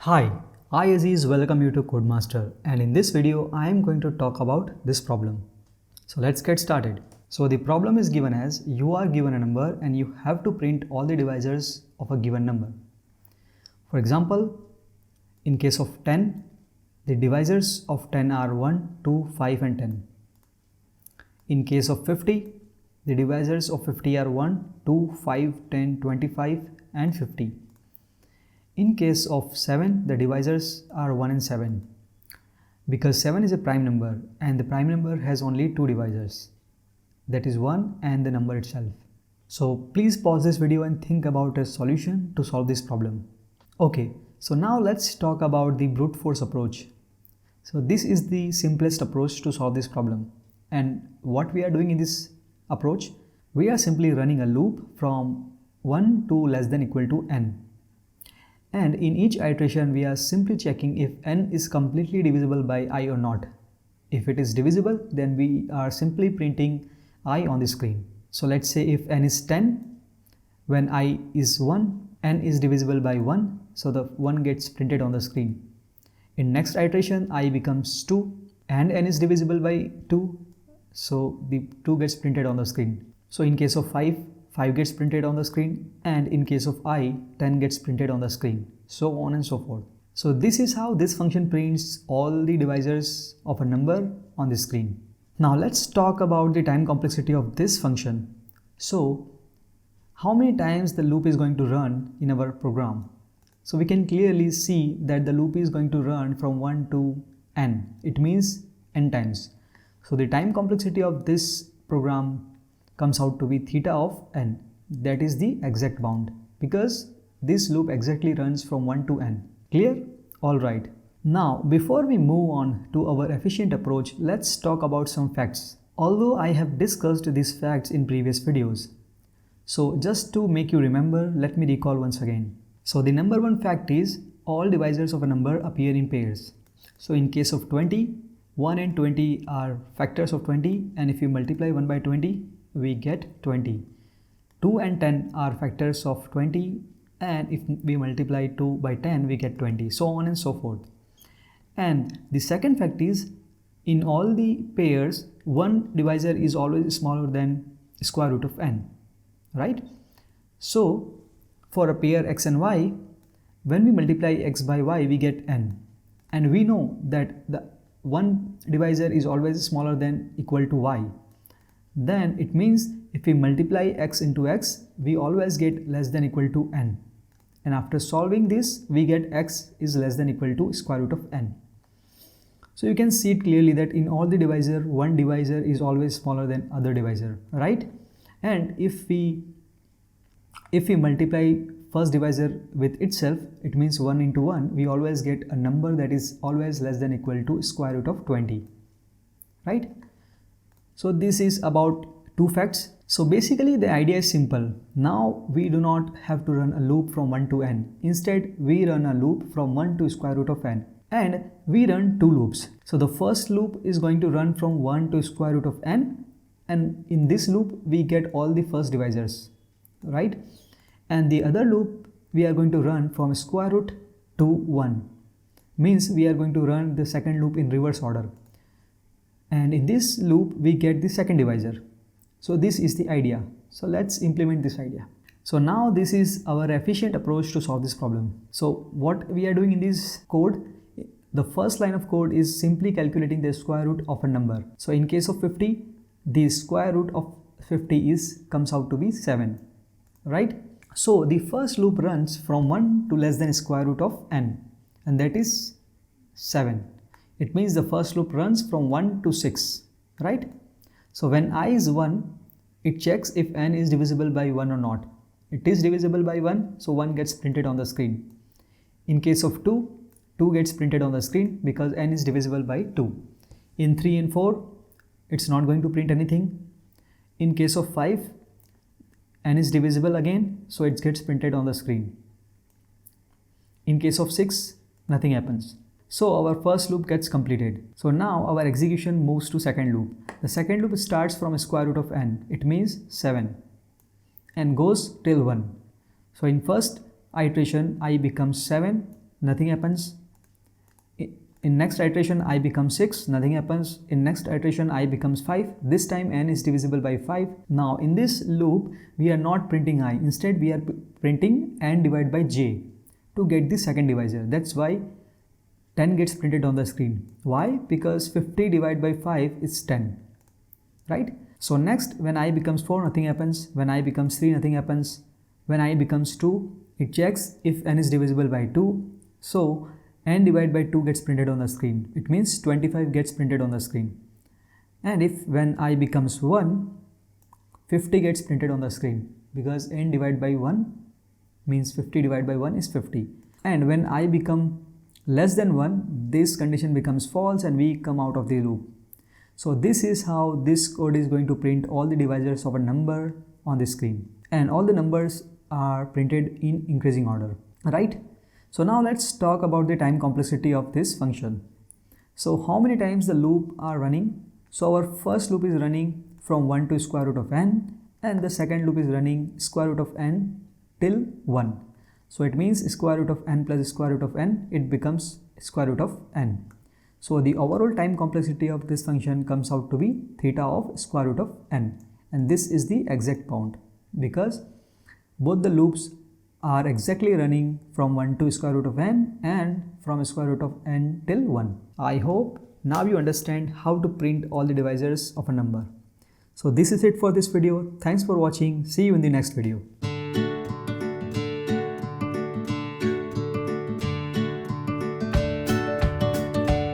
Hi, I Aziz welcome you to CoedMaster, and in this video I am going to talk about this problem. So let's get started. So the problem is given as you are given a number and you have to print all the divisors of a given number. For example, in case of 10, the divisors of 10 are 1, 2, 5 and 10. In case of 50, the divisors of 50 are 1, 2, 5, 10, 25 and 50. In case of 7, the divisors are 1 and 7. Because 7 is a prime number and the prime number has only two divisors, that is 1 and the number itself. So please pause this video and think about a solution to solve this problem. Okay, so now let's talk about the brute force approach. So this is the simplest approach to solve this problem. And what we are doing in this approach, we are simply running a loop from 1 to less than equal to n. And in each iteration, we are simply checking if n is completely divisible by I or not. If it is divisible, then we are simply printing I on the screen. So let's say if n is 10, when I is 1, n is divisible by 1, so the 1 gets printed on the screen. In next iteration, I becomes 2 and n is divisible by 2, so the 2 gets printed on the screen. So in case of 5 gets printed on the screen, and in case of I, 10 gets printed on the screen, so on and so forth. So this is how this function prints all the divisors of a number on the screen. Now let's talk about the time complexity of this function. So how many times the loop is going to run in our program? So we can clearly see that the loop is going to run from 1 to n. It means n times. So the time complexity of this program comes out to be theta of n. That is the exact bound, because this loop exactly runs from 1 to n. Clear? Alright. Now before we move on to our efficient approach, let's talk about some facts. Although I have discussed these facts in previous videos. So just to make you remember, let me recall once again. So the number one fact is all divisors of a number appear in pairs. So in case of 20, 1 and 20 are factors of 20, and if you multiply 1 by 20, we get 20. 2 and 10 are factors of 20, and if we multiply 2 by 10, we get 20, so on and so forth. And the second fact is, in all the pairs, one divisor is always smaller than square root of n, right? So for a pair x and y, when we multiply x by y, we get n. And we know that the one divisor is always smaller than equal to y. Then it means if we multiply x into x, we always get less than equal to n. And after solving this, we get x is less than equal to square root of n. So you can see it clearly that in all the divisor, one divisor is always smaller than other divisor, right? And if we multiply first divisor with itself, it means 1 into 1, we always get a number that is always less than equal to square root of 20, right? So this is about two facts. So basically the idea is simple. Now we do not have to run a loop from 1 to n. Instead, we run a loop from 1 to square root of n. And we run two loops. So the first loop is going to run from 1 to square root of n. And in this loop, we get all the first divisors, right? And the other loop, we are going to run from square root to 1. Means we are going to run the second loop in reverse order. And in this loop, we get the second divisor. So this is the idea. So let's implement this idea. So now this is our efficient approach to solve this problem. So what we are doing in this code, the first line of code is simply calculating the square root of a number. So in case of 50, the square root of 50 comes out to be 7, right? So the first loop runs from 1 to less than square root of n, and that is 7. It means the first loop runs from 1 to 6, right? So when I is 1, it checks if n is divisible by 1 or not. It is divisible by 1, so 1 gets printed on the screen. In case of 2, 2 gets printed on the screen because n is divisible by 2. In 3 and 4, it's not going to print anything. In case of 5, n is divisible again, so it gets printed on the screen. In case of 6, nothing happens. So our first loop gets completed. So now our execution moves to second loop. The second loop starts from square root of n. It means 7 and goes till 1. So in first iteration, I becomes 7, nothing happens. In next iteration I become 6, nothing happens. In next iteration I becomes 5. This time n is divisible by 5. Now in this loop we are not printing I, instead we are printing n divided by j to get the second divisor. That's why 10 gets printed on the screen. Why? Because 50 divided by 5 is 10, right? So next, when I becomes 4, nothing happens. When I becomes 3, nothing happens. When I becomes 2, it checks if n is divisible by 2. So n divided by 2 gets printed on the screen. It means 25 gets printed on the screen. And if when I becomes 1, 50 gets printed on the screen, because n divided by 1 means 50 divided by 1 is 50. And when I become less than 1, this condition becomes false and we come out of the loop. So this is how this code is going to print all the divisors of a number on the screen, and all the numbers are printed in increasing order, right? So now let's talk about the time complexity of this function. So how many times the loop are running? So our first loop is running from 1 to square root of n, and the second loop is running square root of n till 1. So it means square root of n plus square root of n, it becomes square root of n. So the overall time complexity of this function comes out to be theta of square root of n, and this is the exact count because both the loops are exactly running from 1 to square root of n and from square root of n till 1. I hope now you understand how to print all the divisors of a number. So this is it for this video. Thanks for watching. See you in the next video.